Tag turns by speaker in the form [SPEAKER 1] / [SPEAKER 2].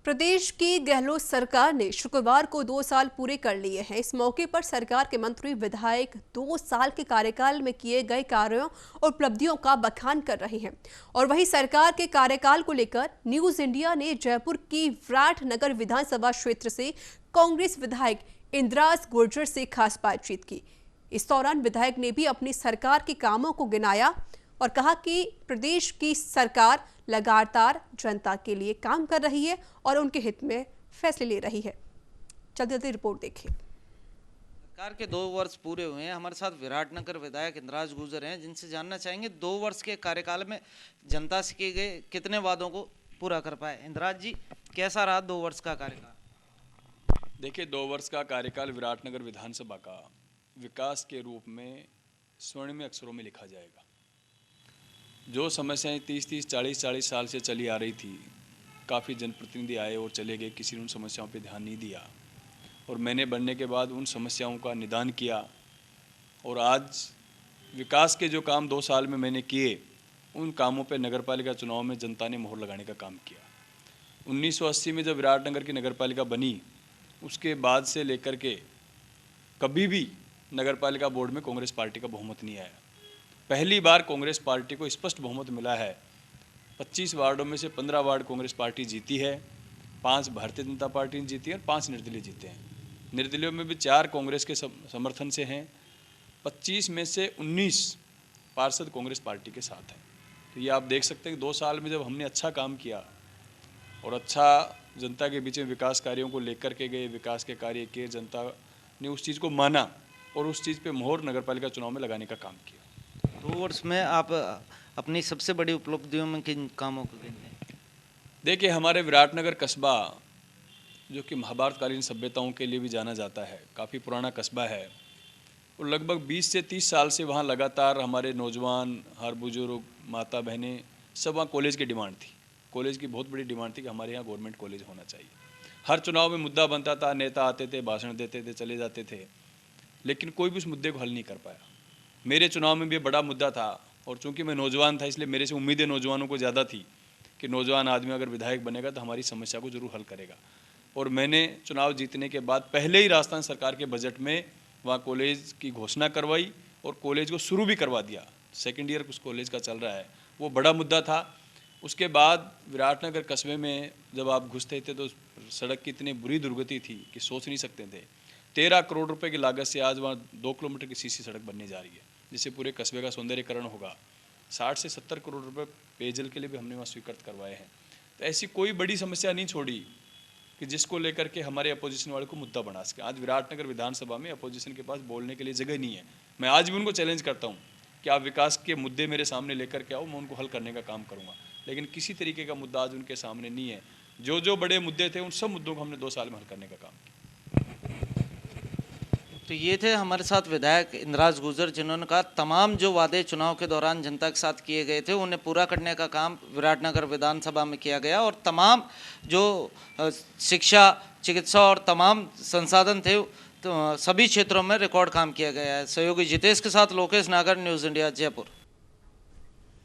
[SPEAKER 1] प्रदेश की गहलोत सरकार ने शुक्रवार को 2 साल पूरे कर लिए हैं। इस मौके पर सरकार के मंत्री विधायक 2 साल के कार्यकाल में किए गए कार्यों और उपलब्धियों का बखान कर रहे हैं। और वहीं सरकार के कार्यकाल को लेकर न्यूज इंडिया ने जयपुर की विराटनगर विधानसभा क्षेत्र से कांग्रेस विधायक इंद्राज गुर्जर से खास बातचीत की। इस दौरान विधायक ने भी अपनी सरकार के कामों को गिनाया और कहा कि प्रदेश की सरकार लगातार जनता के लिए काम कर रही है और उनके हित में फैसले ले रही है। जल्दी रिपोर्ट देखिए।
[SPEAKER 2] सरकार के 2 वर्ष पूरे हुए हैं। हमारे साथ विराटनगर विधायक इंद्राज गुर्जर हैं, जिनसे जानना चाहेंगे 2 वर्ष के कार्यकाल में जनता से किए गए कितने वादों को पूरा कर पाए। इंद्राज जी, कैसा रहा 2 वर्ष का कार्यकाल?
[SPEAKER 3] देखिए, 2 वर्ष का कार्यकाल विराटनगर विधानसभा का विकास के रूप में स्वर्णिम अक्षरों में लिखा जाएगा। जो समस्याएं 30-30, 40-40 साल से चली आ रही थी, काफ़ी जनप्रतिनिधि आए और चले गए, किसी ने उन समस्याओं पे ध्यान नहीं दिया और मैंने बनने के बाद उन समस्याओं का निदान किया। और आज विकास के जो काम 2 साल में मैंने किए, उन कामों पे नगरपालिका चुनाव में जनता ने मोहर लगाने का काम किया। 1980 में जब विराटनगर की नगरपालिका बनी, उसके बाद से लेकर के कभी भी नगरपालिका बोर्ड में कांग्रेस पार्टी का बहुमत नहीं आया। पहली बार कांग्रेस पार्टी को स्पष्ट बहुमत मिला है। 25 वार्डों में से 15 वार्ड कांग्रेस पार्टी जीती है, 5 भारतीय जनता पार्टी ने जीती है और 5 निर्दलीय जीते हैं। निर्दलीयों में भी 4 कांग्रेस के समर्थन से हैं। 25 में से 19 पार्षद कांग्रेस पार्टी के साथ हैं। तो ये आप देख सकते हैं कि 2 साल में जब हमने अच्छा काम किया और अच्छा जनता के बीच में विकास कार्यों को लेकर के गए, विकास के कार्य किए, जनता ने उस चीज़ को माना और उस चीज़ पे मोहर नगरपालिका चुनाव में लगाने का काम किया।
[SPEAKER 2] 2 वर्ष में आप अपनी सबसे बड़ी उपलब्धियों में किन कामों को गिनते हैं?
[SPEAKER 3] देखिए, हमारे विराटनगर कस्बा, जो कि महाभारतकालीन सभ्यताओं के लिए भी जाना जाता है, काफ़ी पुराना कस्बा है और लगभग 20 से 30 साल से वहाँ लगातार हमारे नौजवान, हर बुजुर्ग, माता बहनें सब वहाँ कॉलेज की डिमांड थी। कॉलेज की बहुत बड़ी डिमांड थी कि हमारे यहाँ गवर्नमेंट कॉलेज होना चाहिए। हर चुनाव में मुद्दा बनता था, नेता आते थे, भाषण देते थे, चले जाते थे, लेकिन कोई भी उस मुद्दे को हल नहीं कर पाया। मेरे चुनाव में भी बड़ा मुद्दा था और चूंकि मैं नौजवान था, इसलिए मेरे से उम्मीदें नौजवानों को ज़्यादा थी कि नौजवान आदमी अगर विधायक बनेगा तो हमारी समस्या को जरूर हल करेगा। और मैंने चुनाव जीतने के बाद पहले ही राजस्थान सरकार के बजट में वहाँ कॉलेज की घोषणा करवाई और कॉलेज को शुरू भी करवा दिया। 2nd ईयर उस कॉलेज का चल रहा है, वो बड़ा मुद्दा था। उसके बाद विराटनगर कस्बे में जब आप घुसते थे तो सड़क की इतनी बुरी दुर्गति थी कि सोच नहीं सकते थे। 13 करोड़ रुपए की लागत से आज वहाँ 2 किलोमीटर की सीसी सड़क बनने जा रही है, जिससे पूरे कस्बे का सौंदर्यीकरण होगा। 60 से 70 करोड़ रुपए पेयजल के लिए भी हमने वहाँ स्वीकृत करवाए हैं। तो ऐसी कोई बड़ी समस्या नहीं छोड़ी कि जिसको लेकर के हमारे अपोजिशन वाले को मुद्दा बना सके। आज विराटनगर विधानसभा में अपोजिशन के पास बोलने के लिए जगह नहीं है। मैं आज भी उनको चैलेंज करता हूँ कि आप विकास के मुद्दे मेरे सामने लेकर के आओ, मैं उनको हल करने का काम करूँगा, लेकिन किसी तरीके का मुद्दा आज उनके सामने नहीं है। जो बड़े मुद्दे थे, उन सब मुद्दों को हमने 2 साल में हल करने का काम किया।
[SPEAKER 2] तो ये थे हमारे साथ विधायक इंद्राज गुर्जर, जिन्होंने कहा तमाम जो वादे चुनाव के दौरान जनता के साथ किए गए थे, उन्हें पूरा करने का काम विराटनगर विधानसभा में किया गया और तमाम जो शिक्षा, चिकित्सा और तमाम संसाधन थे, तो सभी क्षेत्रों में रिकॉर्ड काम किया गया है। सहयोगी जितेश के साथ लोकेश नागर, न्यूज़ इंडिया, जयपुर।